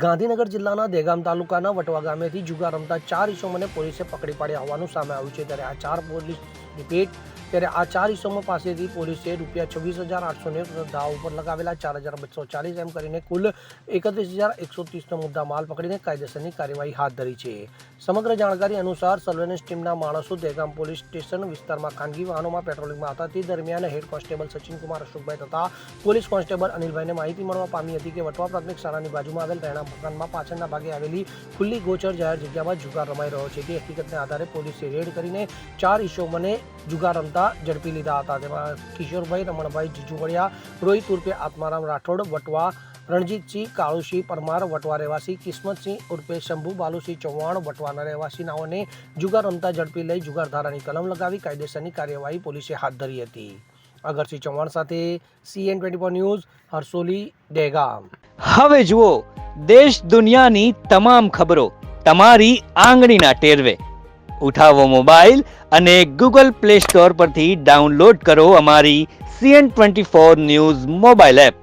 ગાંધીનગર જિલ્લાના દહેગામ તાલુકાના વટવા ગામેથી જુગાર રમતા 4 ઈસમોને પોલીસે પકડી પાડ્યા હોવાનું સામે આવ્યું છે. ત્યારે આ 4 ઈસમો પાસેથી પોલીસે ₹26,890 દાવ ઉપર લગાવેલા 4,240 એમ કરીને કુલ 31,130નો મુદ્દા માલ પકડીને કાયદેસરની કાર્યવાહી હાથ ધરી છે. સમગ્ર જાણકારી અનુસાર સર્વેલન્સ ટીમના માણસો દહેગામ પોલીસ સ્ટેશન વિસ્તારમાં ખાનગી વાહનોમાં પેટ્રોલિંગમાં હતા. તે દરમિયાન હેડ કોન્સ્ટેબલ સચિનકુમાર અશોકભાઈ તથા પોલીસ કોન્સ્ટેબલ અનિલભાઈને માહિતી મળવા પામી હતી કે વટવા પ્રાથમિક શાળાની બાજુમાં આવેલ રહેણાંક મકાનમાં પાછળના ભાગે આવેલી ખુલ્લી ગોચર જાહેર જગ્યામાં જુગાર રમાઈ રહ્યો છે. તે હકીકતને આધારે પોલીસે રેડ કરીને 4 ઈસમોને જુગાર રમતા ઝડપી લીધા હતા. તેમાં કિશોરભાઈ રમણભાઈ જીજુવડિયા, રોહિત ઉર્ફે આત્મારામ રાઠોડ વટવા, રણજીતસિંહ કાળુસિંહ પરમાર વટવા રહેવાસી, કિસ્મતસિંહ ઉર્ફે શંભુ બાલુસિંહ ચૌહાણ વટવાના રહેવાસી નાઓને જુગાર રમતા ઝડપી લઈ જુગાર ધારાની કલમ લગાવી કાયદેસરની કાર્યવાહી પોલીસે હાથ ધરી હતી. અગરસિંહ ચૌહાણ સાથે CN24 ન્યૂઝ, હરસોલી, દહેગામ. હવે જુઓ દેશ દુનિયાની તમામ ખબરો તમારી આંગળીના ટેરવે. ઉઠાવો મોબાઈલ અને Google Play Store પરથી ડાઉનલોડ કરો અમારી CN24 ન્યૂઝ મોબાઈલ એપ.